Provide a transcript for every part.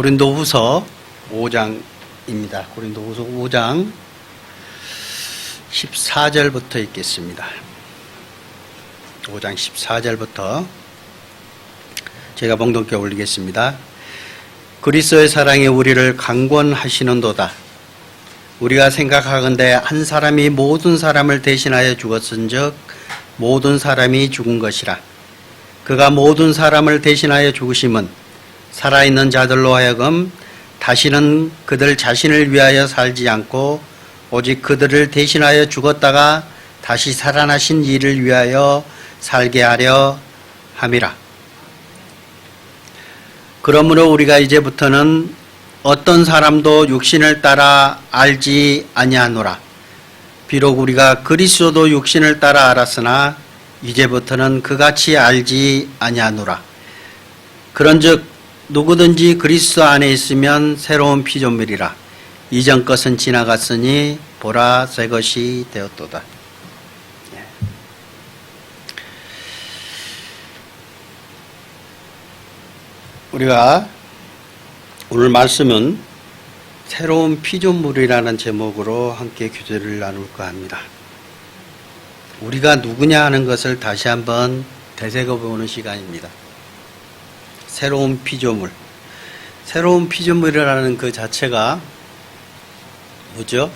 고린도후서 5장입니다. 고린도후서 5장 14절부터 읽겠습니다. 5장 14절부터 제가 봉독해 올리겠습니다. 그리스도의 사랑이 우리를 강권하시는도다. 우리가 생각하건대 한 사람이 모든 사람을 대신하여 죽었은즉 모든 사람이 죽은 것이라. 그가 모든 사람을 대신하여 죽으심은 살아있는 자들로 하여금 다시는 그들 자신을 위하여 살지 않고 오직 그들을 대신하여 죽었다가 다시 살아나신 이를 위하여 살게 하려 함이라. 그러므로 우리가 이제부터는 어떤 사람도 육신을 따라 알지 아니하노라. 비록 우리가 그리스도도 육신을 따라 알았으나 이제부터는 그같이 알지 아니하노라. 그런즉 누구든지 그리스도 안에 있으면 새로운 피조물이라. 이전 것은 지나갔으니 보라 새 것이 되었도다. 우리가 오늘 말씀은 새로운 피조물이라는 제목으로 함께 교제를 나눌까 합니다. 우리가 누구냐 하는 것을 다시 한번 되새겨보는 시간입니다. 새로운 피조물. 새로운 피조물이라는 그 자체가 뭐죠?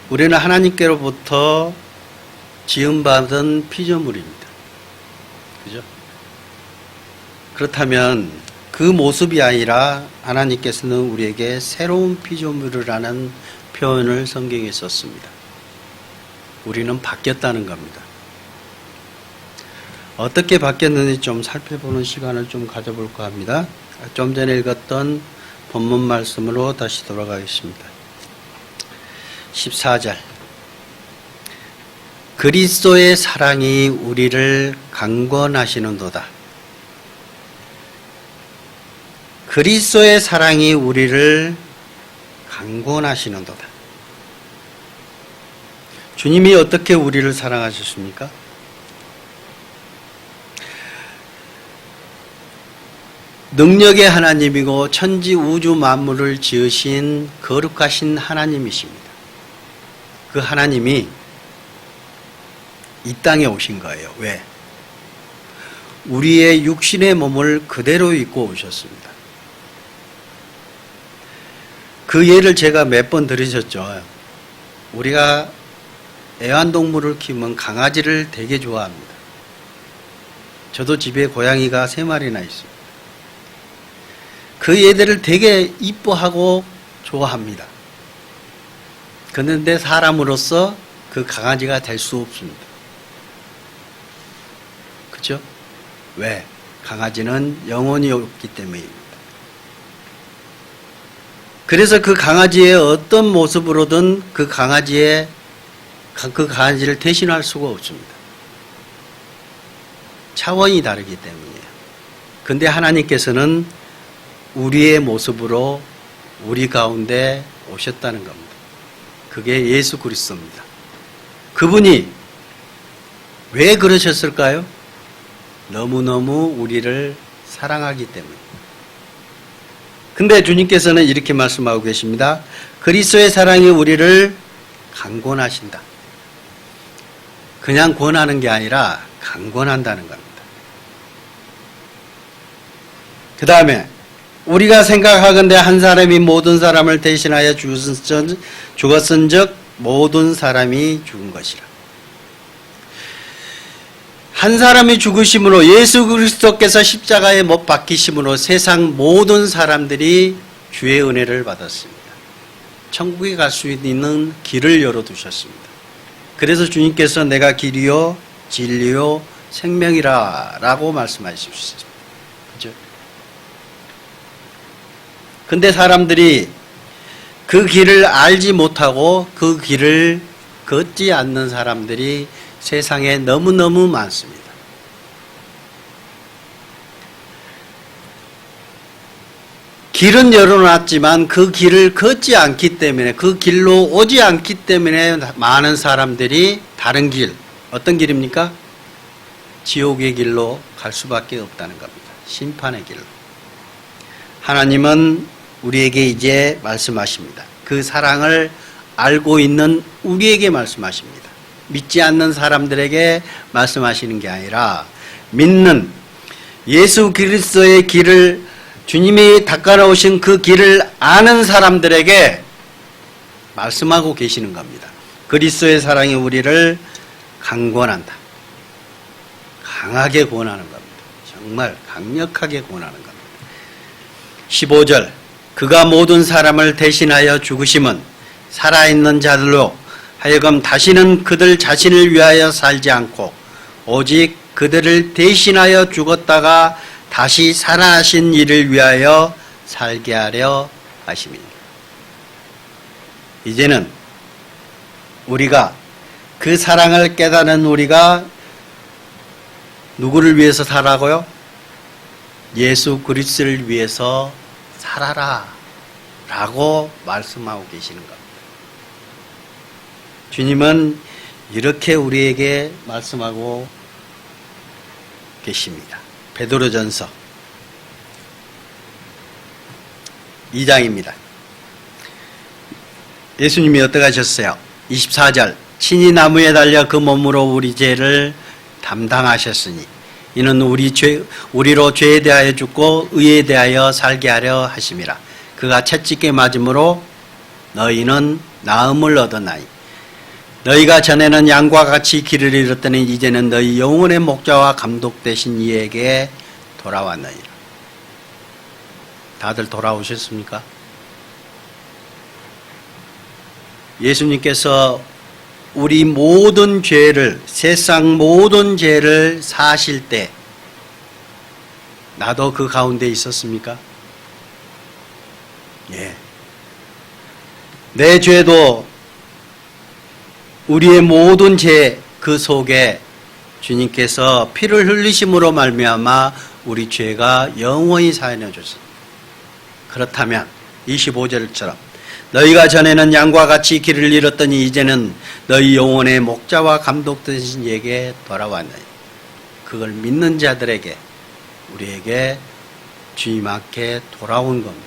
우리는 하나님께로부터 지음받은 피조물입니다. 그죠? 그렇다면 그 모습이 아니라 하나님께서는 우리에게 새로운 피조물이라는 표현을 성경에 썼습니다. 우리는 바뀌었다는 겁니다. 어떻게 바뀌었는지 좀 살펴보는 시간을 좀 가져볼까 합니다. 좀 전에 읽었던 본문 말씀으로 다시 돌아가겠습니다. 14절. 그리스도의 사랑이 우리를 강권하시는도다. 그리스도의 사랑이 우리를 강권하시는도다. 주님이 어떻게 우리를 사랑하셨습니까? 능력의 하나님이고 천지 우주 만물을 지으신 거룩하신 하나님이십니다. 그 하나님이 이 땅에 오신 거예요. 왜? 우리의 육신의 몸을 그대로 입고 오셨습니다. 그 예를 제가 몇 번 들으셨죠. 우리가 애완동물을 키우면 강아지를 되게 좋아합니다. 저도 집에 고양이가 3마리나 있습니다. 그 얘들을 되게 이뻐하고 좋아합니다. 그런데 사람으로서 그 강아지가 될 수 없습니다. 그렇죠? 왜? 강아지는 영혼이 없기 때문입니다. 그래서 그 강아지의 어떤 모습으로든 그 강아지를 대신할 수가 없습니다. 차원이 다르기 때문이에요. 그런데 하나님께서는 우리의 모습으로 우리 가운데 오셨다는 겁니다. 그게 예수 그리스도입니다. 그분이 왜 그러셨을까요? 너무너무 우리를 사랑하기 때문에. 근데 주님께서는 이렇게 말씀하고 계십니다. 그리스도의 사랑이 우리를 강권하신다. 그냥 권하는 게 아니라 강권한다는 겁니다. 그 다음에 우리가 생각하건대 한 사람이 모든 사람을 대신하여 죽었은즉 모든 사람이 죽은 것이라. 한 사람이 죽으심으로 예수 그리스도께서 십자가에 못 박히심으로 세상 모든 사람들이 주의 은혜를 받았습니다. 천국에 갈 수 있는 길을 열어두셨습니다. 그래서 주님께서 내가 길이요 진리요 생명이라 라고 말씀하셨습니다. 그죠? 근데 사람들이 그 길을 알지 못하고 그 길을 걷지 않는 사람들이 세상에 너무너무 많습니다. 길은 열어놨지만 그 길을 걷지 않기 때문에 그 길로 오지 않기 때문에 많은 사람들이 다른 길, 어떤 길입니까? 지옥의 길로 갈 수밖에 없다는 겁니다. 심판의 길로. 하나님은 우리에게 이제 말씀하십니다. 그 사랑을 알고 있는 우리에게 말씀하십니다. 믿지 않는 사람들에게 말씀하시는 게 아니라 믿는 예수 그리스도의 길을, 주님이 닦아놓으신 그 길을 아는 사람들에게 말씀하고 계시는 겁니다. 그리스도의 사랑이 우리를 강권한다. 강하게 권하는 겁니다. 정말 강력하게 권하는 겁니다. 15절, 그가 모든 사람을 대신하여 죽으심은 살아있는 자들로 하여금 다시는 그들 자신을 위하여 살지 않고 오직 그들을 대신하여 죽었다가 다시 살아나신 이를 위하여 살게 하려 하심이니라. 이제는 우리가 그 사랑을 깨닫는 우리가 누구를 위해서 살아고요? 예수 그리스도를 위해서 살아라 라고 말씀하고 계시는 겁니다. 주님은 이렇게 우리에게 말씀하고 계십니다. 베드로전서 2장입니다. 예수님이 어떻게 하셨어요? 24절, 친히 나무에 달려 그 몸으로 우리 죄를 담당하셨으니 이는 우리로 죄에 대하여 죽고 의에 대하여 살게 하려 하심이라. 그가 채찍에 맞음으로 너희는 나음을 얻었나니 너희가 전에는 양과 같이 길을 잃었더니 이제는 너희 영혼의 목자와 감독 되신 이에게 돌아왔느니라. 다들 돌아오셨습니까? 예수님께서 우리 모든 죄를, 세상 모든 죄를 사실 때 나도 그 가운데 있었습니까? 예. 내 죄도 우리의 모든 죄 그 속에 주님께서 피를 흘리심으로 말미암아 우리 죄가 영원히 사하여 줬습니다. 그렇다면 25절처럼 너희가 전에는 양과 같이 길을 잃었더니 이제는 너희 영혼의 목자와 감독 되신 이에게 돌아왔느니 그걸 믿는 자들에게 우리에게 주님 앞에 돌아온 겁니다.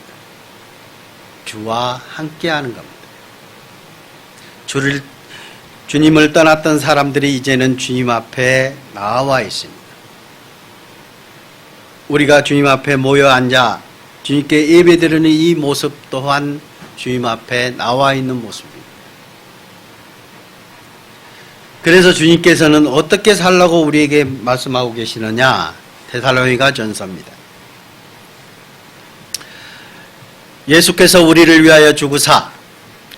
주와 함께하는 겁니다. 주님을 떠났던 사람들이 이제는 주님 앞에 나와 있습니다. 우리가 주님 앞에 모여 앉아 주님께 예배드리는 이 모습 또한 주님 앞에 나와 있는 모습입니다. 그래서 주님께서는 어떻게 살라고 우리에게 말씀하고 계시느냐? 데살로니가 전서입니다. 예수께서 우리를 위하여 죽으사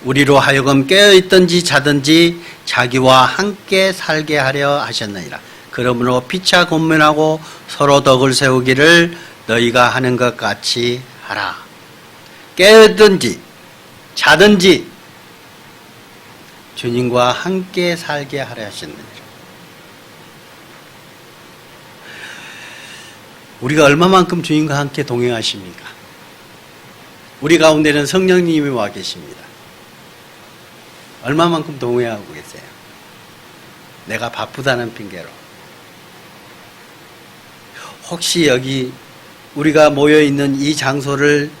우리로 하여금 깨어있든지 자든지 자기와 함께 살게 하려 하셨느니라. 그러므로 피차 권면하고 서로 덕을 세우기를 너희가 하는 것 같이 하라. 깨어있든지 자든지 주님과 함께 살게 하려 하셨느니라. 우리가 얼마만큼 주님과 함께 동행하십니까? 우리 가운데는 성령님이 와 계십니다. 얼마만큼 동행하고 계세요? 내가 바쁘다는 핑계로. 혹시 여기 우리가 모여있는 이 장소를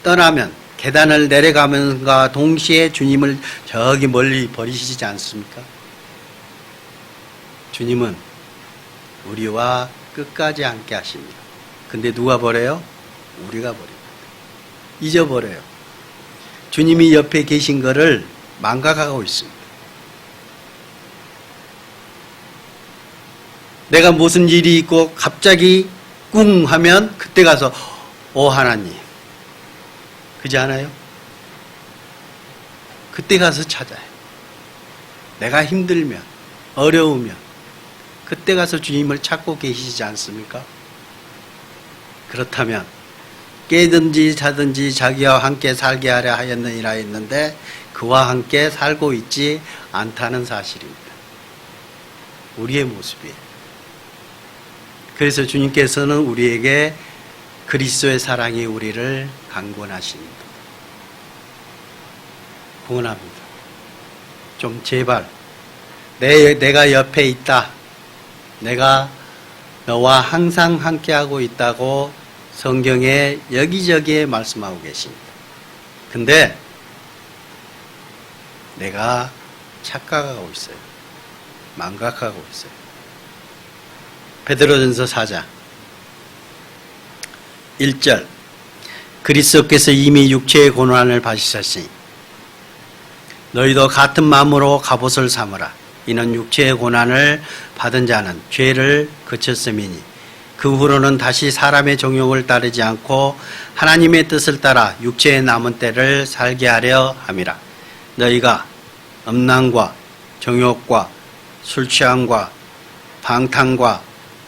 떠나면 계단을 내려가면과 동시에 주님을 저기 멀리 버리시지 않습니까? 주님은 우리와 끝까지 함께 하십니다. 근데 누가 버려요? 우리가 버립니다. 잊어버려요. 주님이 옆에 계신 것을 망각하고 있습니다. 내가 무슨 일이 있고 갑자기 꿍 하면 그때 가서 오 하나님, 그지 않아요? 그때 가서 찾아요. 내가 힘들면, 어려우면 그때 가서 주님을 찾고 계시지 않습니까? 그렇다면 깨든지 자든지 자기와 함께 살게 하려 하였느니라 했는데 그와 함께 살고 있지 않다는 사실입니다. 우리의 모습이에요. 그래서 주님께서는 우리에게 그리스도의 사랑이 우리를 강권하십니다. 권합니다. 좀 제발 내가 옆에 있다. 내가 너와 항상 함께하고 있다고 성경에 여기저기에 말씀하고 계십니다. 근데 내가 착각하고 있어요. 망각하고 있어요. 베드로전서 4장 1절 그리스도께서 이미 육체의 고난을 받으셨으니 너희도 같은 마음으로 갑옷을 삼으라. 이는 육체의 고난을 받은 자는 죄를 그쳤음이니 그 후로는 다시 사람의 종욕을 따르지 않고 하나님의 뜻을 따라 육체의 남은 때를 살게 하려 함이라. 너희가 음란과 정욕과 술취함과 방탕과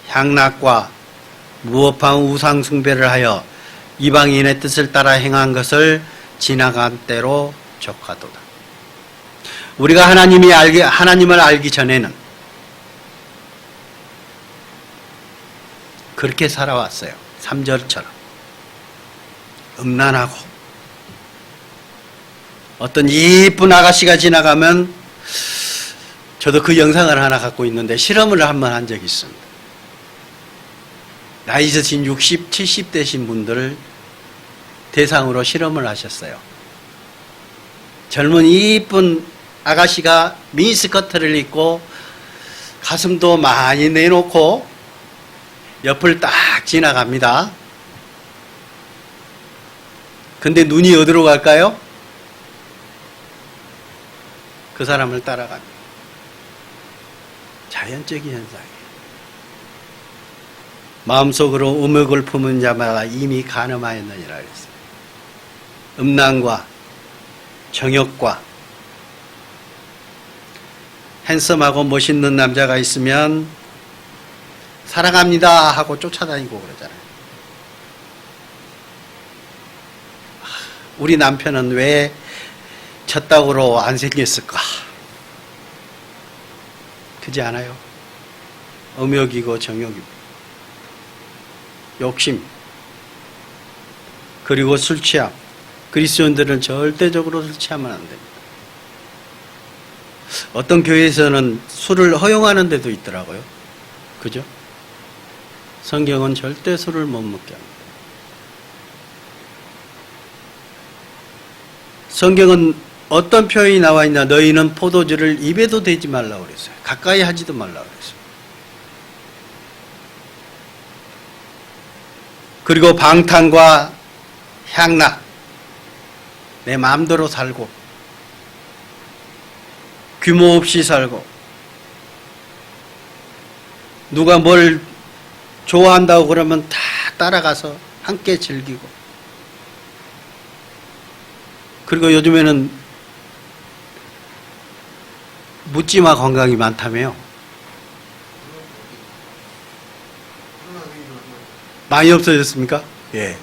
향락과 무법한 우상 숭배를 하여 이방인의 뜻을 따라 행한 것을 지나간 때로 족하도다. 우리가 하나님을 알기 전에는 그렇게 살아왔어요. 3절처럼 음란하고 어떤 이쁜 아가씨가 지나가면 저도 그 영상을 하나 갖고 있는데 실험을 한번 한 적이 있습니다. 나이 드신 60, 70 되신 분들을 대상으로 실험을 하셨어요. 젊은 이쁜 아가씨가 미니스커트를 입고 가슴도 많이 내놓고 옆을 딱 지나갑니다. 근데 눈이 어디로 갈까요? 그 사람을 따라갑니다. 자연적인 현상이에요. 마음속으로 음욕을 품은 자마다 이미 간음하였느니라 그랬어요. 음란과 정욕과 핸섬하고 멋있는 남자가 있으면 사랑합니다 하고 쫓아다니고 그러잖아요. 우리 남편은 왜 젖다구로 안 생겼을까? 그지 않아요? 음욕이고 정욕이고 욕심 그리고 술 취함. 그리스도인들은 절대적으로 술 취하면 안 됩니다. 어떤 교회에서는 술을 허용하는 데도 있더라고요. 그죠? 성경은 절대 술을 못 먹게 합니다. 성경은 어떤 표현이 나와 있나? 너희는 포도주를 입에도 대지 말라고 그랬어요. 가까이 하지도 말라고 그랬어요. 그리고 방탕과 향락, 내 마음대로 살고 규모 없이 살고 누가 뭘 좋아한다고 그러면 다 따라가서 함께 즐기고 그리고 요즘에는 묻지마 관광이 많다며요. 많이 없어졌습니까? 예.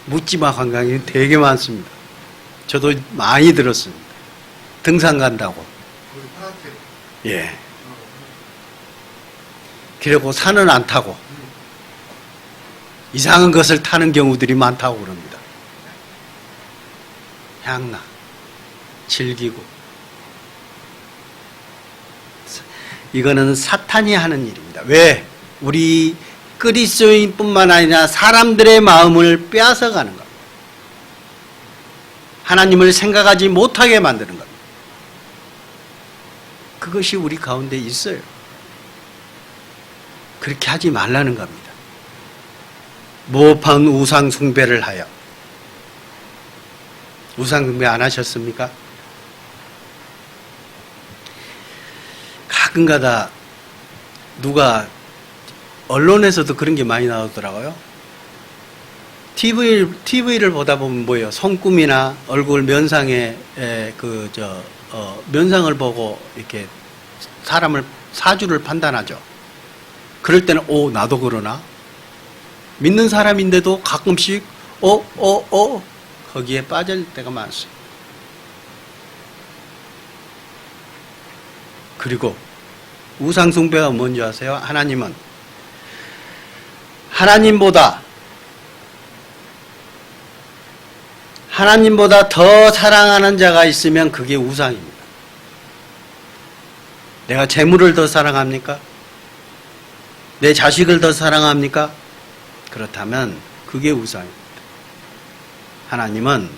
묻지마 관광이 되게 많습니다. 저도 많이 들었습니다. 등산 간다고. 예. 그리고 산은 안 타고 이상한 것을 타는 경우들이 많다고 그럽니다. 향락, 즐기고. 이거는 사탄이 하는 일입니다. 왜? 우리 그리스도인뿐만 아니라 사람들의 마음을 빼앗아가는 겁니다. 하나님을 생각하지 못하게 만드는 겁니다. 그것이 우리 가운데 있어요. 그렇게 하지 말라는 겁니다. 무법한 우상 숭배를 하여. 우상 숭배 안 하셨습니까? 가끔가다 누가 언론에서도 그런 게 많이 나오더라고요. TV를 보다 보면 뭐예요? 손금이나 얼굴 면상에 면상을 보고 이렇게 사람을 사주를 판단하죠. 그럴 때는 나도 그러나? 믿는 사람인데도 가끔씩 거기에 빠질 때가 많습니다. 그리고 우상 숭배가 뭔지 아세요? 하나님보다 더 사랑하는 자가 있으면 그게 우상입니다. 내가 재물을 더 사랑합니까? 내 자식을 더 사랑합니까? 그렇다면 그게 우상입니다. 하나님은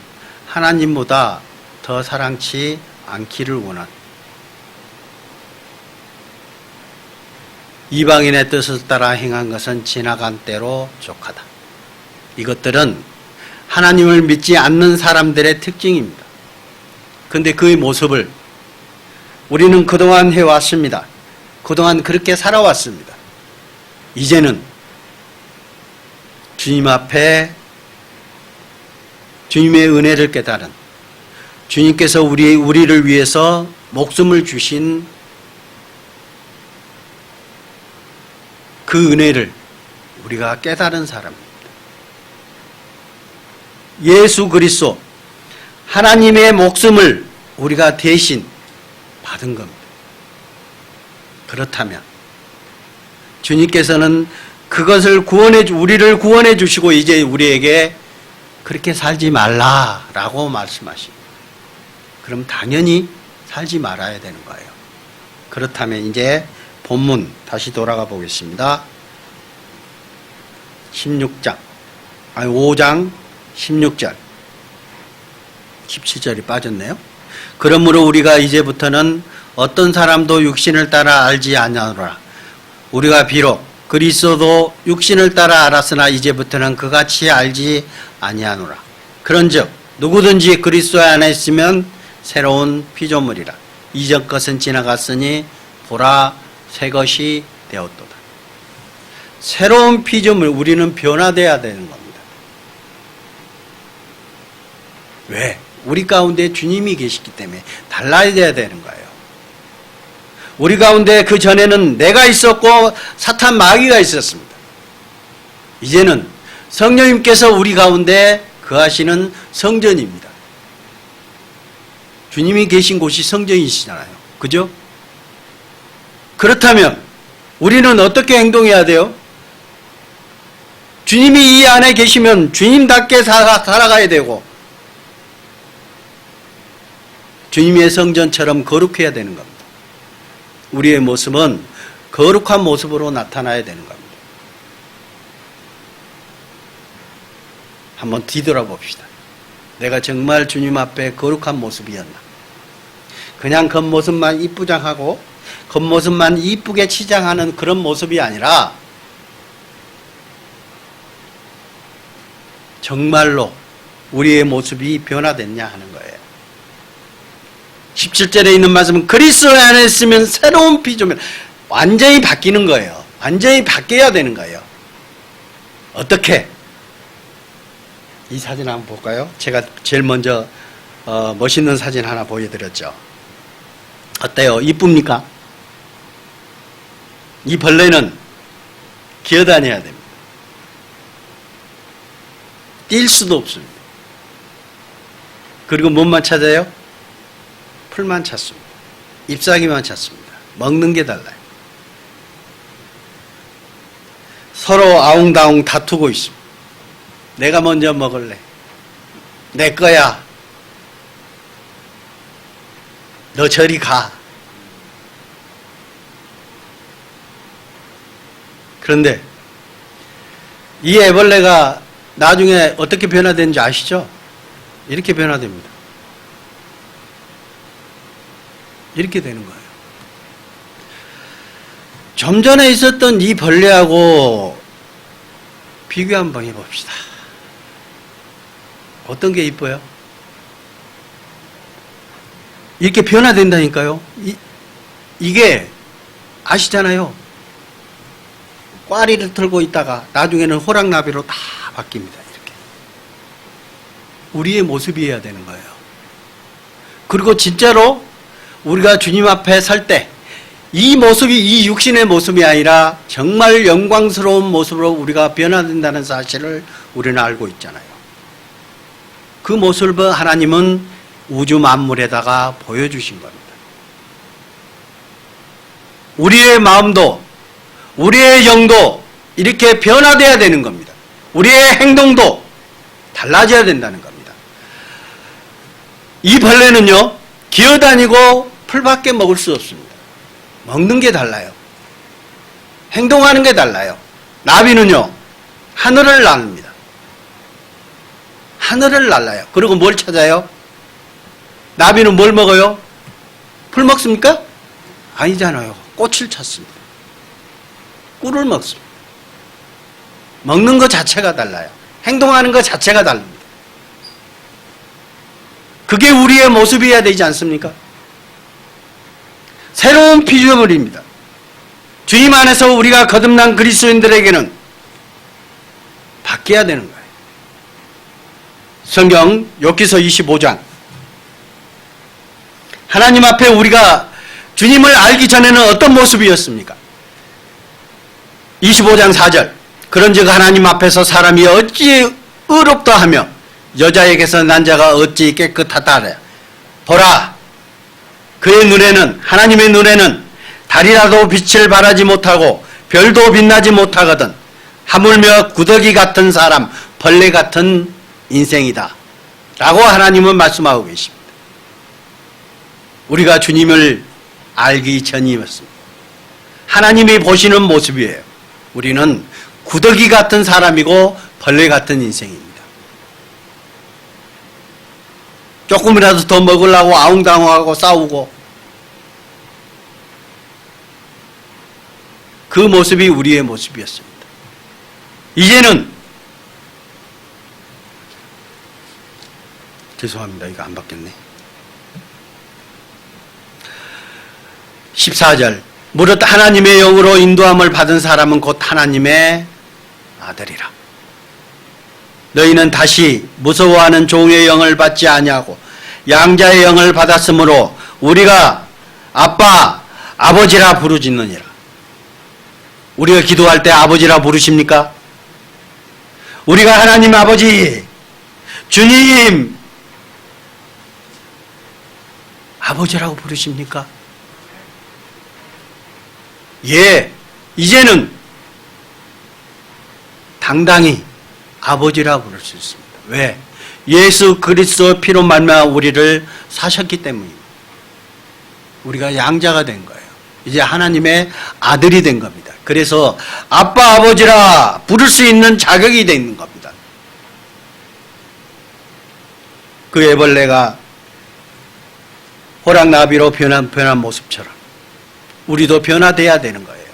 하나님보다 더 사랑치 않기를 원한 이방인의 뜻을 따라 행한 것은 지나간 때로 족하다. 이것들은 하나님을 믿지 않는 사람들의 특징입니다. 그런데 그의 모습을 우리는 그동안 해왔습니다. 그동안 그렇게 살아왔습니다. 이제는 주님 앞에 주님의 은혜를 깨달은 주님께서 우리를 위해서 목숨을 주신 그 은혜를 우리가 깨달은 사람입니다. 예수 그리스도 하나님의 목숨을 우리가 대신 받은 겁니다. 그렇다면 주님께서는 그것을 우리를 구원해 주시고 이제 우리에게 그렇게 살지 말라라고 말씀하십니다. 그럼 당연히 살지 말아야 되는 거예요. 그렇다면 이제 본문 다시 돌아가 보겠습니다. 5장 16절 17절이 빠졌네요. 그러므로 우리가 이제부터는 어떤 사람도 육신을 따라 알지 아니하노라. 우리가 비록 그리스도도 육신을 따라 알았으나 이제부터는 그같이 알지 아니하노라. 그런즉 누구든지 그리스도 안에 있으면 새로운 피조물이라. 이전 것은 지나갔으니 보라 새 것이 되었도다. 새로운 피조물, 우리는 변화되어야 되는 겁니다. 왜? 우리 가운데 주님이 계시기 때문에 달라야 되는 거예요. 우리 가운데 그 전에는 내가 있었고 사탄 마귀가 있었습니다. 이제는 성령님께서 우리 가운데 거하시는 성전입니다. 주님이 계신 곳이 성전이시잖아요. 그죠? 그렇다면 우리는 어떻게 행동해야 돼요? 주님이 이 안에 계시면 주님답게 살아가야 되고 주님의 성전처럼 거룩해야 되는 겁니다. 우리의 모습은 거룩한 모습으로 나타나야 되는 겁니다. 한번 뒤돌아봅시다. 내가 정말 주님 앞에 거룩한 모습이었나? 그냥 겉모습만 이쁘장하고 겉모습만 이쁘게 치장하는 그런 모습이 아니라 정말로 우리의 모습이 변화됐냐 하는 거예요. 17절에 있는 말씀은 그리스도 안에 있으면 새로운 피조물, 완전히 바뀌는 거예요. 완전히 바뀌어야 되는 거예요. 어떻게? 이 사진 한번 볼까요? 제가 제일 먼저 멋있는 사진 하나 보여드렸죠. 어때요? 이쁩니까? 이 벌레는 기어다녀야 됩니다. 뛸 수도 없습니다. 그리고 뭔만 찾아요? 풀만 찾습니다. 잎사귀만 찾습니다. 먹는 게 달라요. 서로 아웅다웅 다투고 있습니다. 내가 먼저 먹을래. 내 거야. 너 저리 가. 그런데 이 애벌레가 나중에 어떻게 변화되는지 아시죠? 이렇게 변화됩니다. 이렇게 되는 거예요. 좀 전에 있었던 이 벌레하고 비교 한번 해봅시다. 어떤 게 이뻐요? 이렇게 변화된다니까요. 이게 아시잖아요. 꽈리를 털고 있다가 나중에는 호랑나비로 다 바뀝니다. 이렇게. 우리의 모습이어야 되는 거예요. 그리고 진짜로 우리가 주님 앞에 설 때 이 모습이 이 육신의 모습이 아니라 정말 영광스러운 모습으로 우리가 변화된다는 사실을 우리는 알고 있잖아요. 그 모습을 하나님은 우주 만물에다가 보여주신 겁니다. 우리의 마음도 우리의 영도 이렇게 변화되어야 되는 겁니다. 우리의 행동도 달라져야 된다는 겁니다. 이 벌레는요, 기어다니고 풀밖에 먹을 수 없습니다. 먹는 게 달라요. 행동하는 게 달라요. 나비는요, 하늘을 납니다. 하늘을 날아요. 그리고 뭘 찾아요? 나비는 뭘 먹어요? 풀 먹습니까? 아니잖아요. 꽃을 찾습니다. 꿀을 먹습니다. 먹는 것 자체가 달라요. 행동하는 것 자체가 다릅니다. 그게 우리의 모습이어야 되지 않습니까? 새로운 피조물입니다. 주님 안에서 우리가 거듭난 그리스도인들에게는 바뀌어야 되는 거예요. 성경 욥기서 25장. 하나님 앞에 우리가 주님을 알기 전에는 어떤 모습이었습니까? 25장 4절. 그런즉 하나님 앞에서 사람이 어찌 의롭다 하며 여자에게서 난 자가 어찌 깨끗하다 하랴. 보라, 그의 눈에는, 하나님의 눈에는 달이라도 빛을 발하지 못하고 별도 빛나지 못하거든 하물며 구더기 같은 사람, 벌레 같은 인생이다 라고 하나님은 말씀하고 계십니다. 우리가 주님을 알기 전이었습니다. 하나님이 보시는 모습이에요. 우리는 구더기 같은 사람이고 벌레 같은 인생입니다. 조금이라도 더 먹으려고 아웅다웅하고 싸우고, 그 모습이 우리의 모습이었습니다. 이제는, 죄송합니다. 이거 안 바뀌었네. 14절. 무릇 하나님의 영으로 인도함을 받은 사람은 곧 하나님의 아들이라. 너희는 다시 무서워하는 종의 영을 받지 아니하고 양자의 영을 받았으므로 우리가 아빠, 아버지라 부르짖느니라. 우리가 기도할 때 아버지라 부르십니까? 우리가 하나님 아버지, 주님, 아버지라고 부르십니까? 예, 이제는 당당히 아버지라 부를 수 있습니다. 왜? 예수 그리스도 피로 말미암아 우리를 사셨기 때문입니다. 우리가 양자가 된 거예요. 이제 하나님의 아들이 된 겁니다. 그래서 아빠 아버지라 부를 수 있는 자격이 되는 겁니다. 그 애벌레가 호랑나비로 변한 모습처럼 우리도 변화돼야 되는 거예요.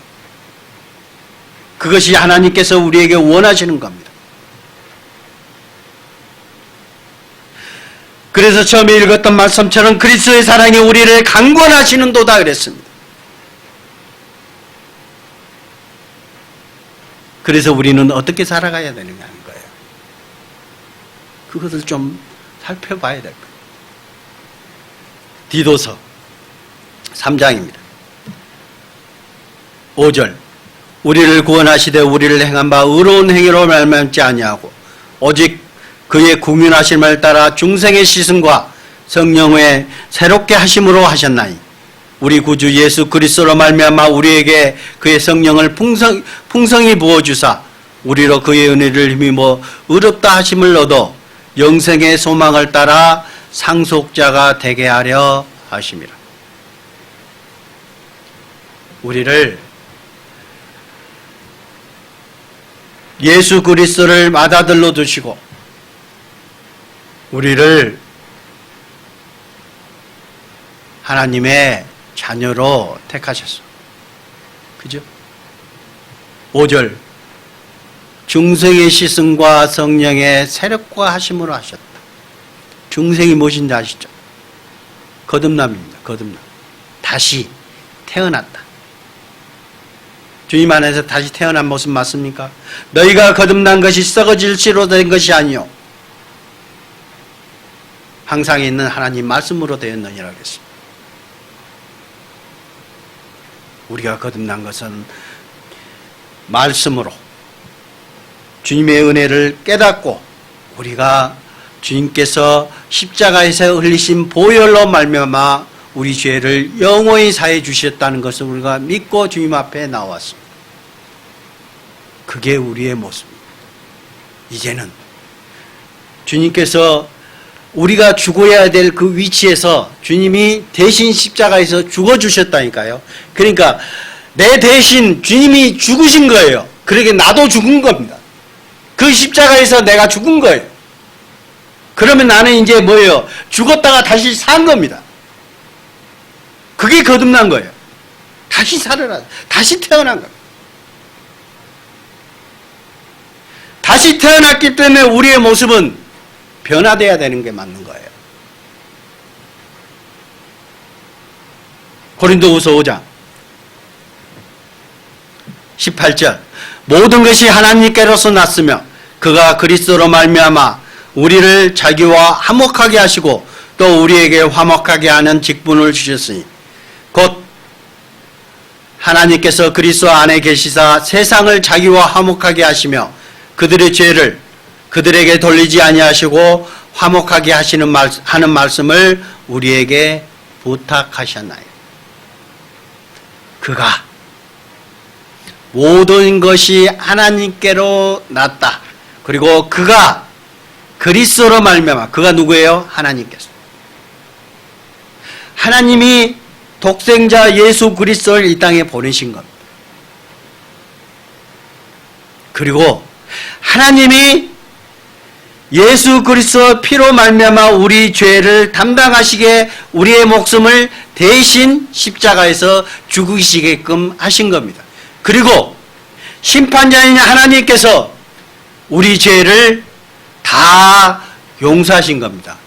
그것이 하나님께서 우리에게 원하시는 겁니다. 그래서 처음에 읽었던 말씀처럼 그리스도의 사랑이 우리를 강권하시는도다 그랬습니다. 그래서 우리는 어떻게 살아가야 되는가 하는 거예요. 그것을 좀 살펴봐야 될 거예요. 디도서 3장입니다. 5절. 우리를 구원하시되 우리를 행한 바 의로운 행위로 말미암지 아니하고 오직 그의 궁윤하심을 따라 중생의 시승과 성령의 새롭게 하심으로 하셨나니 우리 구주 예수 그리스도로 말미암아 우리에게 그의 성령을 풍성히 부어주사 우리로 그의 은혜를 힘입어 의롭다 하심을 얻어 영생의 소망을 따라 상속자가 되게 하려 하심이라. 우리를 예수 그리스도를 맏아들로 두시고 우리를 하나님의 자녀로 택하셨어. 그죠? 5절. 중생의 시승과 성령의 세력과 하심으로 하셨다. 중생이 무엇인지 아시죠? 거듭남입니다. 거듭남. 다시 태어났다. 주님 안에서 다시 태어난 모습 맞습니까? 너희가 거듭난 것이 썩어질 씨로 된 것이 아니요 항상 있는 하나님 말씀으로 되었느니라 그랬습니다. 우리가 거듭난 것은 말씀으로 주님의 은혜를 깨닫고 우리가 주님께서 십자가에서 흘리신 보혈로 말미암아 우리 죄를 영원히 사해 주셨다는 것을 우리가 믿고 주님 앞에 나왔습니다. 그게 우리의 모습입니다. 이제는 주님께서 우리가 죽어야 될 그 위치에서 주님이 대신 십자가에서 죽어주셨다니까요. 그러니까 내 대신 주님이 죽으신 거예요. 그러게 나도 죽은 겁니다. 그 십자가에서 내가 죽은 거예요. 그러면 나는 이제 뭐예요? 죽었다가 다시 산 겁니다. 그게 거듭난 거예요. 다시 살아나, 다시 태어난 겁니다. 다시 태어났기 때문에 우리의 모습은 변화돼야 되는 게 맞는 거예요. 고린도후서 5장 18절 모든 것이 하나님께로서 났으며 그가 그리스도로 말미암아 우리를 자기와 화목하게 하시고 또 우리에게 화목하게 하는 직분을 주셨으니 곧 하나님께서 그리스도 안에 계시사 세상을 자기와 화목하게 하시며 그들의 죄를 그들에게 돌리지 아니하시고 화목하게 하는 말씀을 우리에게 부탁하셨나요? 그가 모든 것이 하나님께로 났다. 그리고 그가 그리스도로 말미암아 그가 누구예요? 하나님께서. 하나님이 독생자 예수 그리스도를 이 땅에 보내신 겁니다. 그리고 하나님이 예수 그리스도 피로 말미암아 우리 죄를 담당하시게 우리의 목숨을 대신 십자가에서 죽으시게끔 하신 겁니다. 그리고 심판자인 하나님께서 우리 죄를 다 용서하신 겁니다.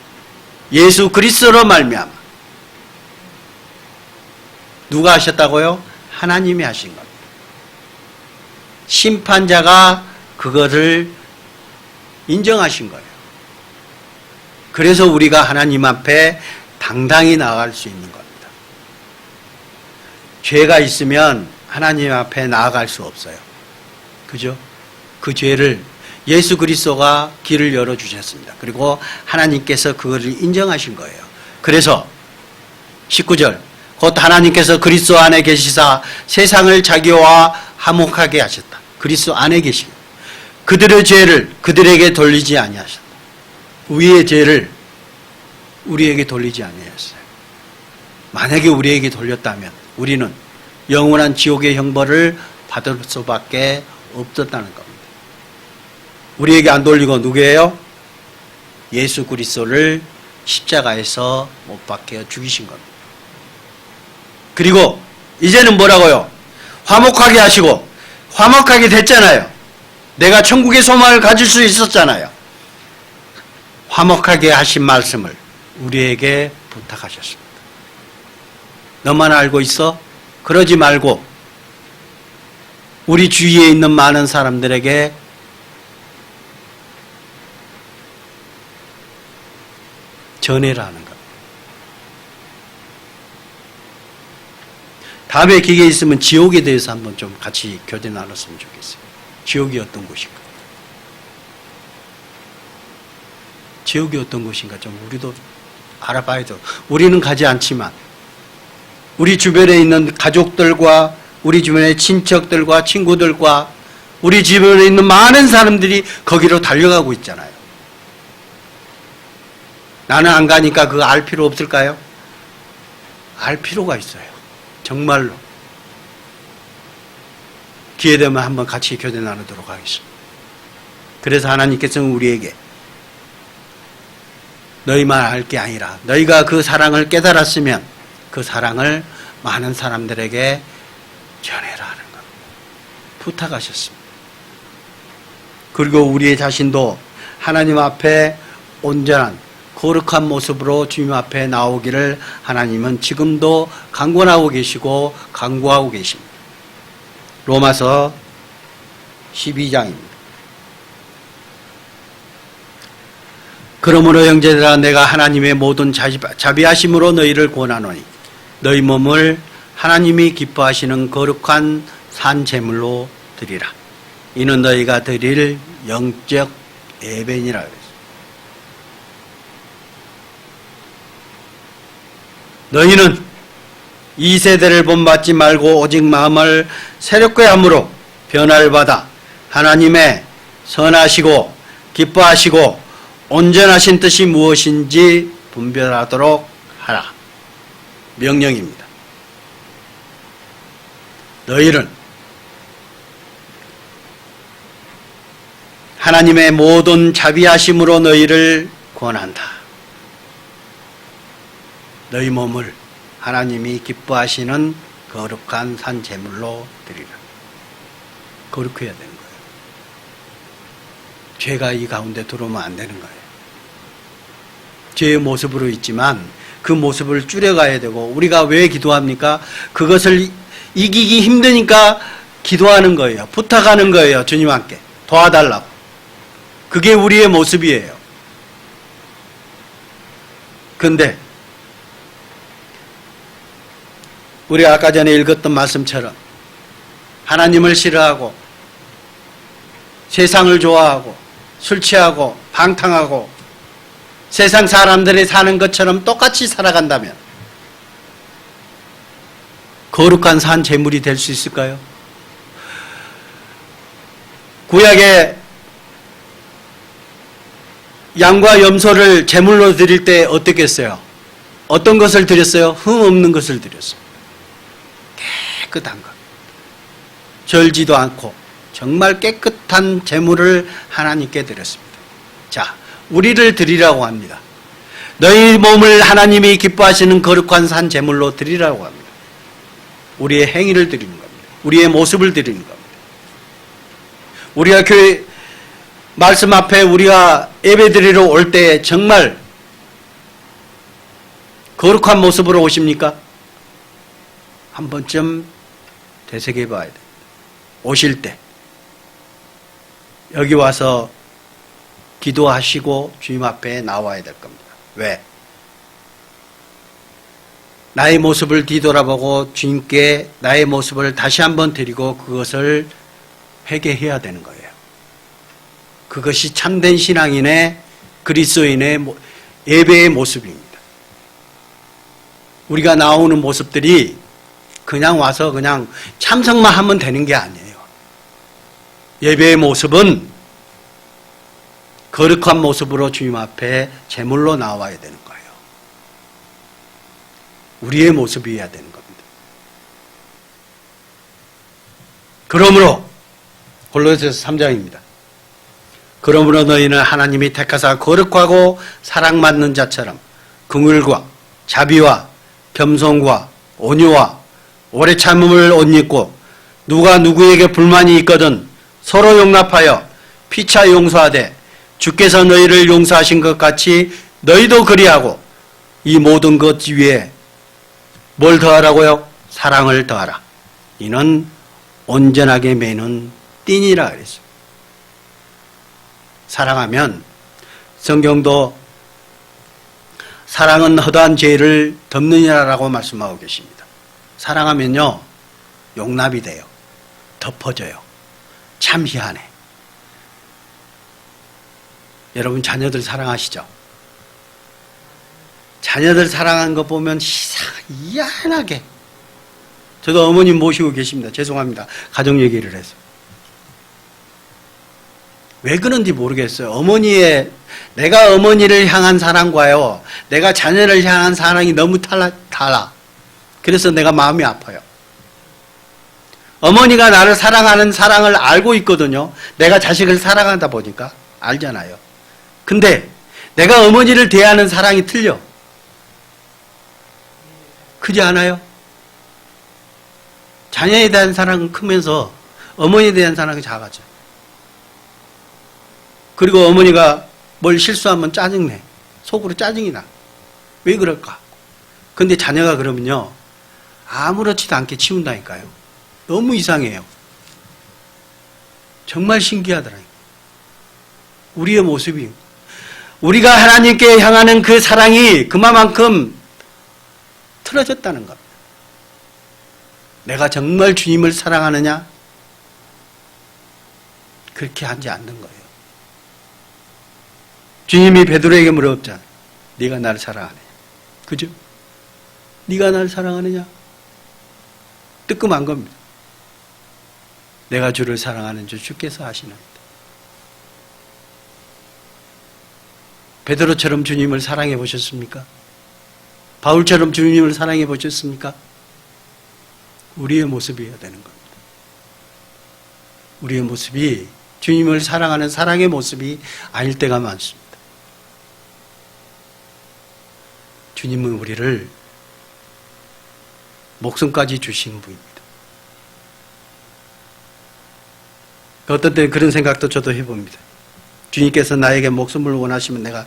예수 그리스도로 말미암아. 누가 하셨다고요? 하나님이 하신 겁니다. 심판자가 그것을 인정하신 거예요. 그래서 우리가 하나님 앞에 당당히 나아갈 수 있는 겁니다. 죄가 있으면 하나님 앞에 나아갈 수 없어요. 그죠? 그 죄를 예수 그리스도가 길을 열어주셨습니다. 그리고 하나님께서 그것을 인정하신 거예요. 그래서 19절 곧 하나님께서 그리스도 안에 계시사 세상을 자기와 화목하게 하셨다. 그리스도 안에 계시고 그들의 죄를 그들에게 돌리지 아니하셨다. 우리의 죄를 우리에게 돌리지 아니하셨어요. 만약에 우리에게 돌렸다면 우리는 영원한 지옥의 형벌을 받을 수밖에 없었다는 겁니다. 우리에게 안 돌리고 누구예요? 예수 그리스도를 십자가에서 못 박혀 죽이신 겁니다. 그리고 이제는 뭐라고요? 화목하게 하시고 화목하게 됐잖아요. 내가 천국의 소망을 가질 수 있었잖아요. 화목하게 하신 말씀을 우리에게 부탁하셨습니다. 너만 알고 있어? 그러지 말고 우리 주위에 있는 많은 사람들에게 전해라는 겁니다. 다음에 기회 있으면 지옥에 대해서 한번 좀 같이 교제 나눴으면 좋겠어요. 지옥이 어떤 곳인가? 지옥이 어떤 곳인가 좀 우리도 알아봐야 돼. 우리는 가지 않지만 우리 주변에 있는 가족들과 우리 주변의 친척들과 친구들과 우리 주변에 있는 많은 사람들이 거기로 달려가고 있잖아요. 나는 안 가니까 그거 알 필요 없을까요? 알 필요가 있어요. 정말로. 기회되면 한번 같이 교제 나누도록 하겠습니다. 그래서 하나님께서는 우리에게 너희만 알 게 아니라 너희가 그 사랑을 깨달았으면 그 사랑을 많은 사람들에게 전해라 하는 것 부탁하셨습니다. 그리고 우리의 자신도 하나님 앞에 온전한 거룩한 모습으로 주님 앞에 나오기를 하나님은 지금도 강권하고 계시고 강구하고 계십니다. 로마서 12장입니다. 그러므로 형제들아 내가 하나님의 모든 자비하심으로 너희를 권하노니 너희 몸을 하나님이 기뻐하시는 거룩한 산 제물로 드리라. 이는 너희가 드릴 영적 예배니라 그랬어요. 너희는 이 세대를 본받지 말고 오직 마음을 새롭게 함으로 변화를 받아 하나님의 선하시고 기뻐하시고 온전하신 뜻이 무엇인지 분별하도록 하라. 명령입니다. 너희는 하나님의 모든 자비하심으로 너희를 권한다. 너희 몸을 하나님이 기뻐하시는 거룩한 산 제물로 드리라. 거룩해야 되는 거예요. 죄가 이 가운데 들어오면 안 되는 거예요. 죄의 모습으로 있지만 그 모습을 줄여가야 되고, 우리가 왜 기도합니까? 그것을 이기기 힘드니까 기도하는 거예요. 부탁하는 거예요. 주님께 도와달라고. 그게 우리의 모습이에요. 근데 우리가 아까 전에 읽었던 말씀처럼 하나님을 싫어하고 세상을 좋아하고 술 취하고 방탕하고 세상 사람들이 사는 것처럼 똑같이 살아간다면 거룩한 산 제물이 될 수 있을까요? 구약에 양과 염소를 제물로 드릴 때 어떻게 했어요? 어떤 것을 드렸어요? 흠 없는 것을 드렸어요. 깨끗한 것. 절지도 않고 정말 깨끗한 제물을 하나님께 드렸습니다. 자, 우리를 드리라고 합니다. 너희 몸을 하나님이 기뻐하시는 거룩한 산 제물로 드리라고 합니다. 우리의 행위를 드리는 겁니다. 우리의 모습을 드리는 겁니다. 우리가 교회 말씀 앞에 우리가 예배 드리러 올 때 정말 거룩한 모습으로 오십니까? 한 번쯤 되새겨 봐야 됩니다. 오실 때 여기 와서 기도하시고 주님 앞에 나와야 될 겁니다. 왜? 나의 모습을 뒤돌아보고 주님께 나의 모습을 다시 한번 드리고 그것을 회개해야 되는 거예요. 그것이 참된 신앙인의 그리스도인의 예배의 모습입니다. 우리가 나오는 모습들이 그냥 와서 그냥 참석만 하면 되는 게 아니에요. 예배의 모습은 거룩한 모습으로 주님 앞에 제물로 나와야 되는 거예요. 우리의 모습이어야 되는 겁니다. 그러므로 골로새서 3장입니다. 그러므로 너희는 하나님이 택하사 거룩하고 사랑받는 자처럼 긍휼과 자비와 겸손과 온유와 오래 참음을 옷 입고 누가 누구에게 불만이 있거든 서로 용납하여 피차 용서하되 주께서 너희를 용서하신 것 같이 너희도 그리하고 이 모든 것 위에 뭘 더하라고요? 사랑을 더하라. 이는 온전하게 매는 띠니라 그랬어요. 사랑하면 성경도 사랑은 허다한 죄를 덮느니라라고 말씀하고 계십니다. 사랑하면요 용납이 돼요. 덮어져요. 참 희한해. 여러분 자녀들 사랑하시죠? 자녀들 사랑하는 거 보면 희한하게. 저도 어머님 모시고 계십니다. 죄송합니다. 가정 얘기를 해서. 왜 그런지 모르겠어요. 내가 어머니를 향한 사랑과요, 내가 자녀를 향한 사랑이 너무 달라. 그래서 내가 마음이 아파요. 어머니가 나를 사랑하는 사랑을 알고 있거든요. 내가 자식을 사랑하다 보니까 알잖아요. 근데 내가 어머니를 대하는 사랑이 틀려. 크지 않아요? 자녀에 대한 사랑은 크면서 어머니에 대한 사랑이 작아져. 그리고 어머니가 뭘 실수하면 짜증내. 속으로 짜증이 나. 왜 그럴까? 근데 자녀가 그러면요 아무렇지도 않게 치운다니까요. 너무 이상해요. 정말 신기하더라고요. 우리의 모습이, 우리가 하나님께 향하는 그 사랑이 그만큼 틀어졌다는 겁니다. 내가 정말 주님을 사랑하느냐? 그렇게 하지 않는 거예요. 주님이 베드로에게 물었잖아요. 네가 나를 사랑하느냐? 그죠? 네가 나를 사랑하느냐? 뜨끔한 겁니다. 내가 주를 사랑하는 줄 주께서 아시나이다. 베드로처럼 주님을 사랑해 보셨습니까? 바울처럼 주님을 사랑해 보셨습니까? 우리의 모습이어야 되는 겁니다. 우리의 모습이 주님을 사랑하는 사랑의 모습이 아닐 때가 많습니다. 주님은 우리를 목숨까지 주신 분입니다. 어떤 때 그런 생각도 저도 해봅니다. 주님께서 나에게 목숨을 원하시면 내가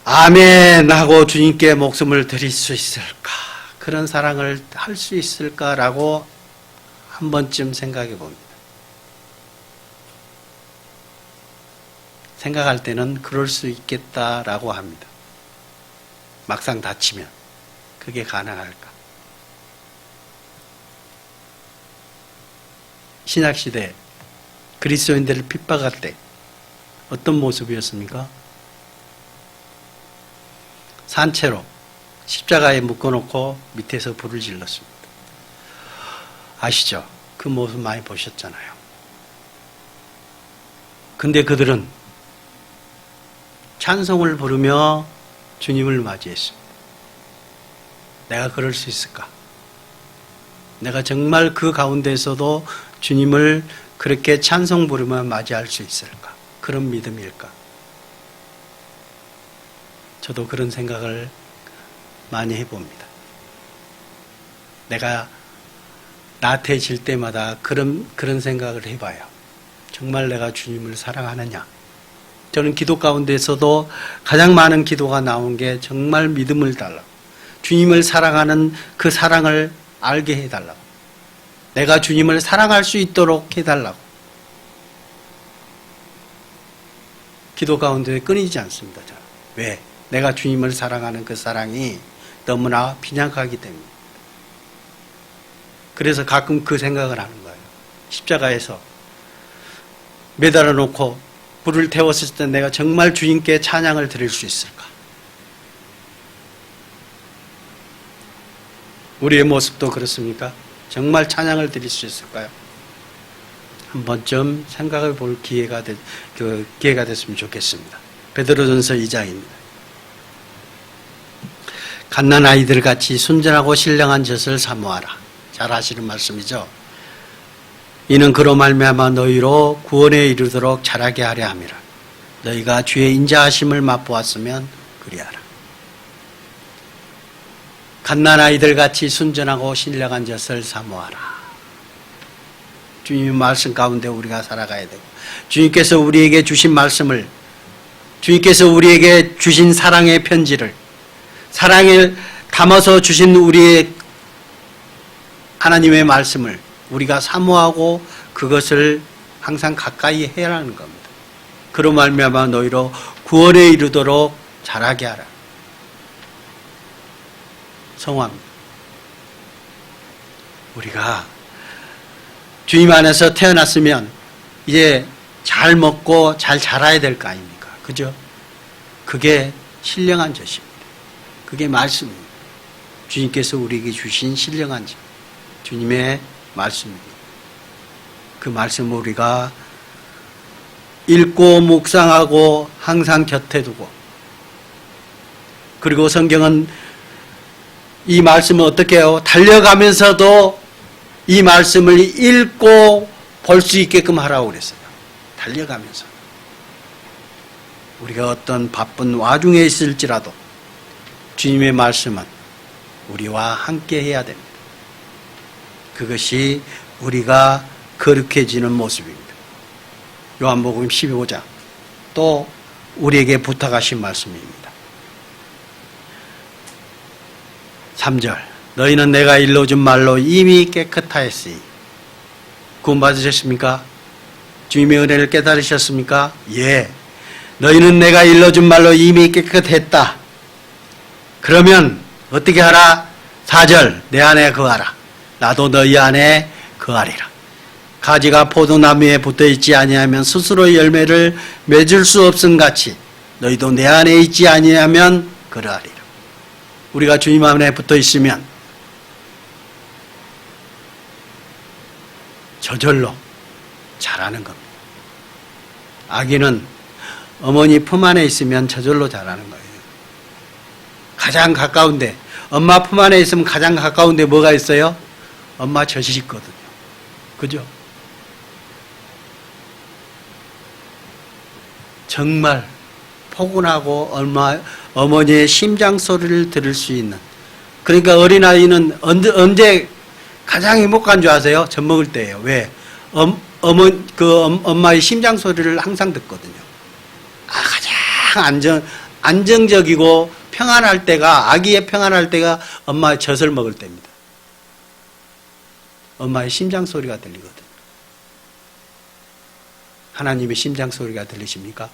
아멘 하고 주님께 목숨을 드릴 수 있을까? 그런 사랑을 할 수 있을까라고 한 번쯤 생각해 봅니다. 생각할 때는 그럴 수 있겠다라고 합니다. 막상 다치면 그게 가능할까? 신약시대 그리스도인들을 핍박할 때 어떤 모습이었습니까? 산채로 십자가에 묶어놓고 밑에서 불을 질렀습니다. 아시죠? 그 모습 많이 보셨잖아요. 근데 그들은 찬송을 부르며 주님을 맞이했습니다. 내가 그럴 수 있을까? 내가 정말 그 가운데서도 주님을 그렇게 찬송 부르며 맞이할 수 있을까? 그런 믿음일까? 저도 그런 생각을 많이 해봅니다. 내가 나태해질 때마다 그런 생각을 해봐요. 정말 내가 주님을 사랑하느냐? 저는 기도 가운데서도 가장 많은 기도가 나온 게 정말 믿음을 달라고, 주님을 사랑하는 그 사랑을 알게 해달라고, 내가 주님을 사랑할 수 있도록 해달라고. 기도 가운데 끊이지 않습니다. 저는. 왜? 내가 주님을 사랑하는 그 사랑이 너무나 빈약하기 때문입니다. 그래서 가끔 그 생각을 하는 거예요. 십자가에서 매달아 놓고 불을 태웠을 때 내가 정말 주님께 찬양을 드릴 수 있을까? 우리의 모습도 그렇습니까? 정말 찬양을 드릴 수 있을까요? 한 번쯤 생각해 볼 기회가 됐으면 좋겠습니다. 베드로전서 2장입니다. 갓난 아이들 같이 순전하고 신령한 젖을 사모하라. 잘 아시는 말씀이죠. 이는 그로 말미암아 너희로 구원에 이르도록 자라게 하려 함이라. 너희가 주의 인자하심을 맛보았으면 그리하라. 갓난 아이들 같이 순전하고 신령한 젖을 사모하라. 주님의 말씀 가운데 우리가 살아가야 되고, 주님께서 우리에게 주신 말씀을, 주님께서 우리에게 주신 사랑의 편지를, 사랑을 담아서 주신 우리의 하나님의 말씀을 우리가 사모하고 그것을 항상 가까이 해야 하는 겁니다. 그로 말미암아 너희로 구원에 이르도록 자라게 하라. 성화입니다. 우리가 주님 안에서 태어났으면 이제 잘 먹고 잘 자라야 될 거 아닙니까? 그죠? 그게 신령한 젖입니다. 그게 말씀입니다. 주님께서 우리에게 주신 신령한 젖, 주님의 말씀입니다. 그 말씀을 우리가 읽고 묵상하고 항상 곁에 두고, 그리고 성경은 이 말씀을 어떻게 해요? 달려가면서도 이 말씀을 읽고 볼 수 있게끔 하라고 그랬어요. 달려가면서. 우리가 어떤 바쁜 와중에 있을지라도 주님의 말씀은 우리와 함께 해야 됩니다. 그것이 우리가 거룩해지는 모습입니다. 요한복음 12장 또 우리에게 부탁하신 말씀입니다. 3절 너희는 내가 일러준 말로 이미 깨끗하였으니. 구원 받으셨습니까? 주님의 은혜를 깨달으셨습니까? 예. 너희는 내가 일러준 말로 이미 깨끗했다. 그러면 어떻게 하라? 4절 내 안에 거하라. 나도 너희 안에 거하리라. 가지가 포도나무에 붙어있지 아니하면 스스로 열매를 맺을 수 없음 같이 너희도 내 안에 있지 아니하면 그러하리라. 우리가 주님 안에 붙어있으면 저절로 자라는 겁니다. 아기는 어머니 품 안에 있으면 저절로 자라는 거예요. 가장 가까운데, 엄마 품 안에 있으면 가장 가까운데 뭐가 있어요? 엄마 젖이 있거든요. 그죠? 정말 포근하고 어머니의 심장 소리를 들을 수 있는, 그러니까 어린아이는 언제 가장 행복한 줄 아세요? 젖 먹을 때예요. 왜? 엄마의 심장 소리를 항상 듣거든요. 가장 안정적이고 평안할 때가, 아기의 평안할 때가 엄마의 젖을 먹을 때입니다. 엄마의 심장 소리가 들리거든요. 하나님의 심장 소리가 들리십니까?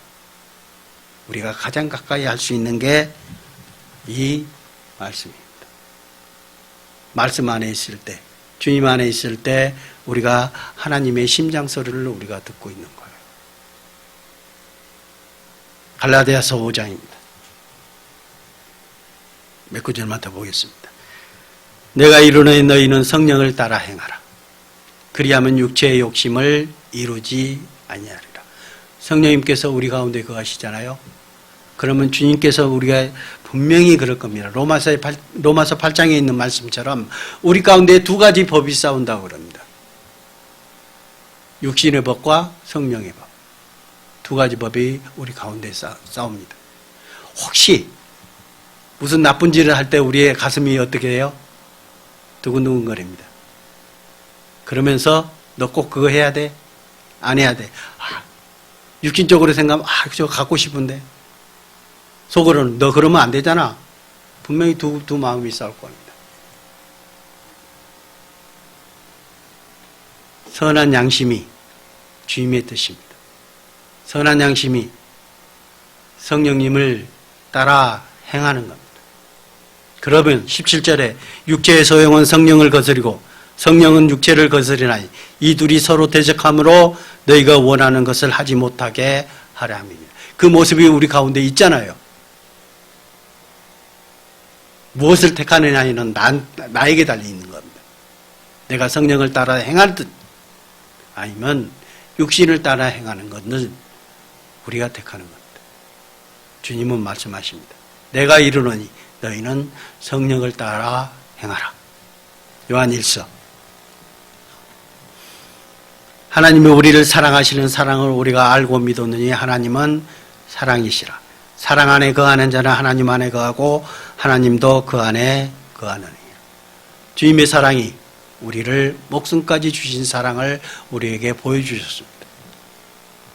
우리가 가장 가까이 할 수 있는 게 이 말씀입니다. 말씀 안에 있을 때, 주님 안에 있을 때 우리가 하나님의 심장 소리를 우리가 듣고 있는 거예요. 갈라디아서 5장입니다. 몇 구절만 더 보겠습니다. 내가 이르노니 너희는 성령을 따라 행하라. 그리하면 육체의 욕심을 이루지 아니하리라. 성령님께서 우리 가운데 거하시잖아요. 그러면 주님께서 우리가 분명히 그럴 겁니다. 로마서 8장에 있는 말씀처럼 우리 가운데 두 가지 법이 싸운다고 그럽니다. 육신의 법과 성령의 법. 두 가지 법이 우리 가운데 싸웁니다. 혹시 무슨 나쁜 짓을 할 때 우리의 가슴이 어떻게 해요? 두근두근거립니다. 그러면서 너 꼭 그거 해야 돼? 안 해야 돼? 육신적으로 생각하면 저거 갖고 싶은데, 속으로는 너 그러면 안 되잖아. 분명히 두 마음이 싸울 겁니다. 선한 양심이 주님의 뜻입니다. 선한 양심이 성령님을 따라 행하는 겁니다. 그러면 17절에 육체의 소용은 성령을 거스리고 성령은 육체를 거스리나니 이 둘이 서로 대적함으로 너희가 원하는 것을 하지 못하게 하려 함이니라. 그 모습이 우리 가운데 있잖아요. 무엇을 택하느냐는 나에게 달려있는 겁니다. 내가 성령을 따라 행할 듯 아니면 육신을 따라 행하는 것은 우리가 택하는 겁니다. 주님은 말씀하십니다. 내가 이르노니 너희는 성령을 따라 행하라. 요한 1서. 하나님이 우리를 사랑하시는 사랑을 우리가 알고 믿었느니 하나님은 사랑이시라. 사랑 안에 거하는 자는 하나님 안에 거하고 하나님도 그 안에 거하느니라. 주님의 사랑이 우리를 목숨까지 주신 사랑을 우리에게 보여주셨습니다.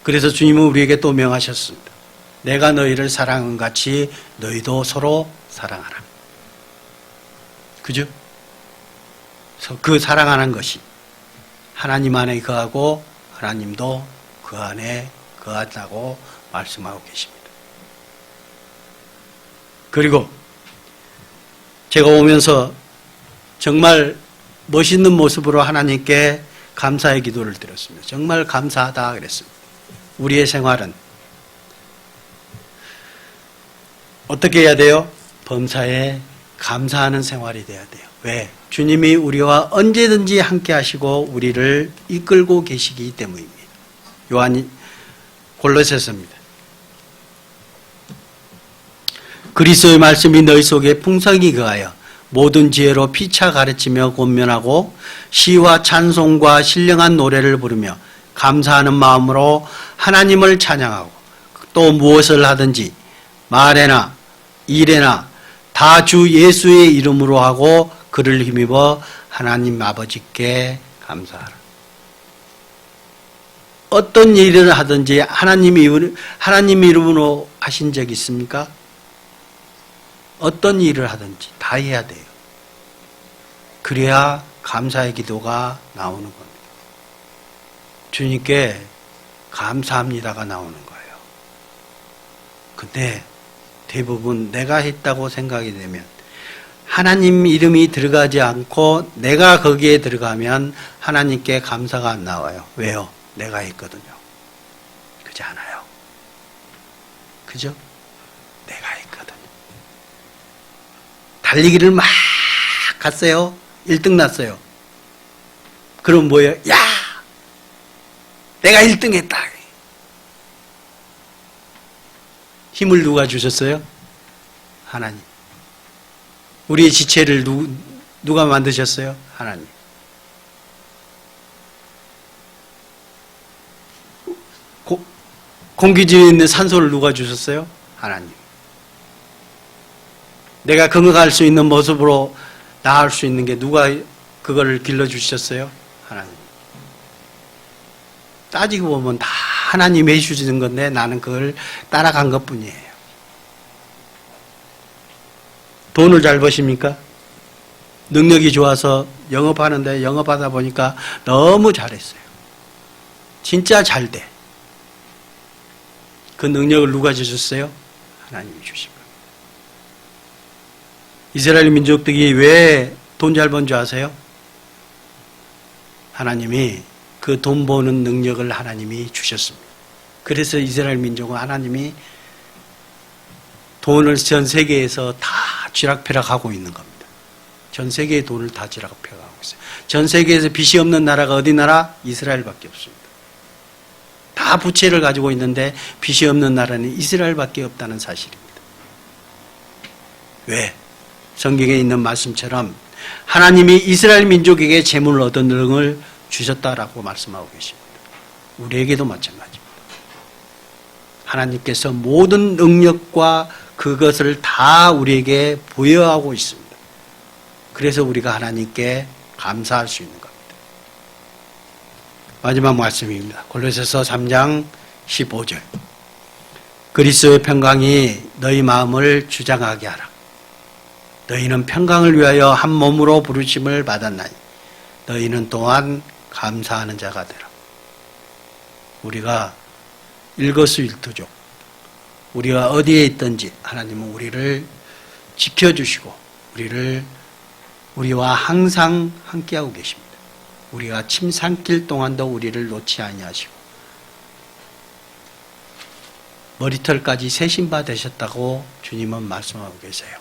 그래서 주님은 우리에게 또 명하셨습니다. 내가 너희를 사랑한 같이 너희도 서로 사랑하라. 그죠? 그 사랑하는 것이 하나님 안에 거하고 하나님도 그 안에 거한다고 말씀하고 계십니다. 그리고 제가 오면서 정말 멋있는 모습으로 하나님께 감사의 기도를 드렸습니다. 정말 감사하다 그랬습니다. 우리의 생활은 어떻게 해야 돼요? 범사에 감사하는 생활이 돼야 돼요. 왜? 주님이 우리와 언제든지 함께 하시고 우리를 이끌고 계시기 때문입니다. 골로새서입니다. 그리스도의 말씀이 너희 속에 풍성히 거하여 모든 지혜로 피차 가르치며 권면하고 시와 찬송과 신령한 노래를 부르며 감사하는 마음으로 하나님을 찬양하고 또 무엇을 하든지 말에나 일에나 다 주 예수의 이름으로 하고 그를 힘입어 하나님 아버지께 감사하라. 어떤 일을 하든지 하나님 이름으로 하신 적 있습니까? 어떤 일을 하든지 다 해야 돼요. 그래야 감사의 기도가 나오는 겁니다. 주님께 감사합니다가 나오는 거예요. 근데 대부분 내가 했다고 생각이 되면 하나님 이름이 들어가지 않고 내가 거기에 들어가면 하나님께 감사가 안 나와요. 왜요? 내가 했거든요. 그렇지 않아요? 그죠? 내가 했거든요. 달리기를 막 갔어요. 1등 났어요. 그럼 뭐예요? 야! 내가 1등 했다. 힘을 누가 주셨어요? 하나님. 우리의 지체를 누가 만드셨어요? 하나님. 공기 중에 있는 산소를 누가 주셨어요? 하나님. 내가 건강할 수 있는 모습으로 나을 수 있는 게 누가 그걸 길러주셨어요? 하나님. 따지고 보면 다 하나님이 해주시는 건데 나는 그걸 따라간 것 뿐이에요. 돈을 잘 버십니까? 능력이 좋아서 영업하는데 영업하다 보니까 너무 잘했어요. 진짜 잘 돼. 그 능력을 누가 주셨어요? 하나님이 주신 겁니다. 이스라엘 민족들이 왜 돈 잘 번 줄 아세요? 하나님이 그 돈 버는 능력을 하나님이 주셨습니다. 그래서 이스라엘 민족은 하나님이 돈을 전 세계에서 다 쥐락펴락하고 있는 겁니다. 전 세계의 돈을 다 쥐락펴락하고 있어요. 전 세계에서 빚이 없는 나라가 어디 나라? 이스라엘밖에 없습니다. 다 부채를 가지고 있는데 빚이 없는 나라는 이스라엘밖에 없다는 사실입니다. 왜? 성경에 있는 말씀처럼 하나님이 이스라엘 민족에게 재물을 얻은 능을 주셨다라고 말씀하고 계십니다. 우리에게도 마찬가지입니다. 하나님께서 모든 능력과 그것을 다 우리에게 부여하고 있습니다. 그래서 우리가 하나님께 감사할 수 있는 겁니다. 마지막 말씀입니다. 골로새서 3장 15절. 그리스도의 평강이 너희 마음을 주장하게 하라. 너희는 평강을 위하여 한 몸으로 부르심을 받았나니 너희는 또한 감사하는 자가 되라. 우리가 일거수일투족, 우리가 어디에 있든지 하나님은 우리를 지켜주시고 우리와 항상 함께하고 계십니다. 우리가 침 삼킬 동안도 우리를 놓지 아니하시고 머리털까지 세신바 되셨다고 주님은 말씀하고 계세요.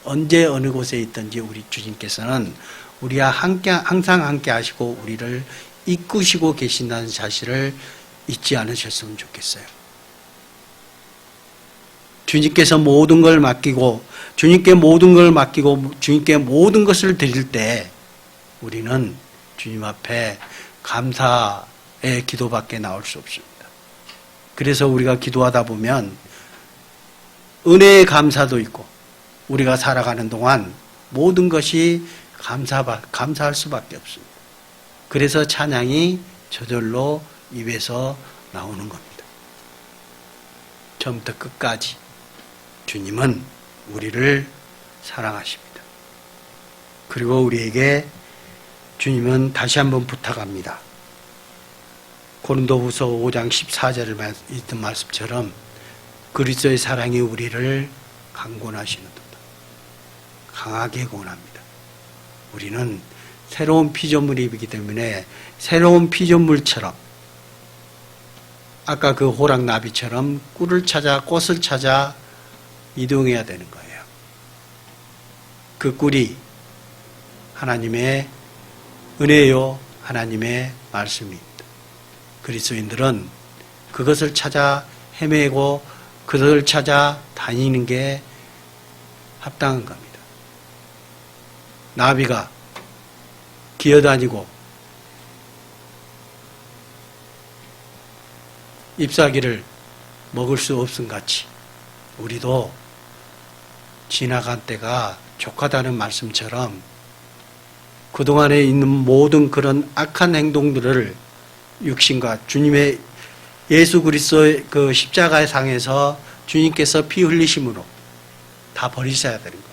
언제 어느 곳에 있든지 우리 주님께서는 우리와 항상 함께 하시고 우리를 이끄시고 계신다는 사실을 잊지 않으셨으면 좋겠어요. 주님께서 모든 걸 맡기고 주님께 모든 걸 맡기고 주님께 모든 것을 드릴 때 우리는 주님 앞에 감사의 기도밖에 나올 수 없습니다. 그래서 우리가 기도하다 보면 은혜의 감사도 있고 우리가 살아가는 동안 모든 것이 감사할 수밖에 없습니다. 그래서 찬양이 저절로 입에서 나오는 겁니다. 처음부터 끝까지 주님은 우리를 사랑하십니다. 그리고 우리에게 주님은 다시 한번 부탁합니다. 고린도후서 5장 14절을 읽던 말씀처럼 그리스도의 사랑이 우리를 강권하시는도다. 강하게 권합니다. 우리는 새로운 피조물이기 때문에 새로운 피조물처럼 아까 그 호랑나비처럼 꿀을 찾아 꽃을 찾아 이동해야 되는 거예요. 그 꿀이 하나님의 은혜요, 하나님의 말씀입니다. 그리스도인들은 그것을 찾아 헤매고 그것을 찾아 다니는 게 합당한 겁니다. 나비가 기어다니고 잎사귀를 먹을 수 없음 같이 우리도 지나간 때가 족하다는 말씀처럼 그동안에 있는 모든 그런 악한 행동들을 육신과 주님의 예수 그리스도의 그 십자가의 상에서 주님께서 피 흘리심으로 다 버리셔야 되는 거예요.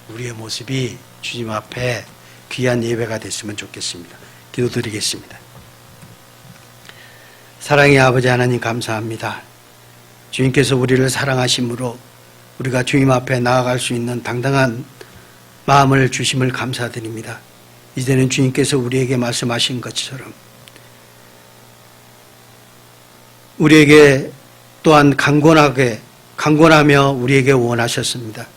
우리의 모습이 주님 앞에 귀한 예배가 됐으면 좋겠습니다. 기도드리겠습니다. 사랑의 아버지 하나님 감사합니다. 주님께서 우리를 사랑하심으로 우리가 주님 앞에 나아갈 수 있는 당당한 마음을 주심을 감사드립니다. 이제는 주님께서 우리에게 말씀하신 것처럼 우리에게 또한 강권하며 우리에게 원하셨습니다.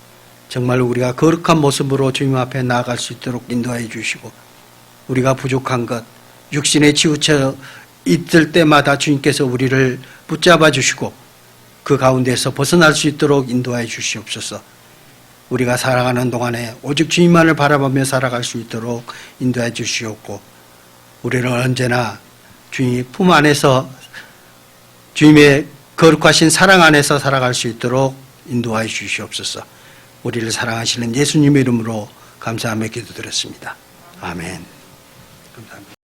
정말 우리가 거룩한 모습으로 주님 앞에 나아갈 수 있도록 인도해 주시고 우리가 부족한 것, 육신에 치우쳐 있을 때마다 주님께서 우리를 붙잡아 주시고 그 가운데서 벗어날 수 있도록 인도해 주시옵소서. 우리가 살아가는 동안에 오직 주님만을 바라보며 살아갈 수 있도록 인도해 주시옵고 우리를 언제나 주님 품 안에서 주님의 거룩하신 사랑 안에서 살아갈 수 있도록 인도하여 주시옵소서. 우리를 사랑하시는 예수님의 이름으로 감사하며 기도드렸습니다. 아멘. 감사합니다.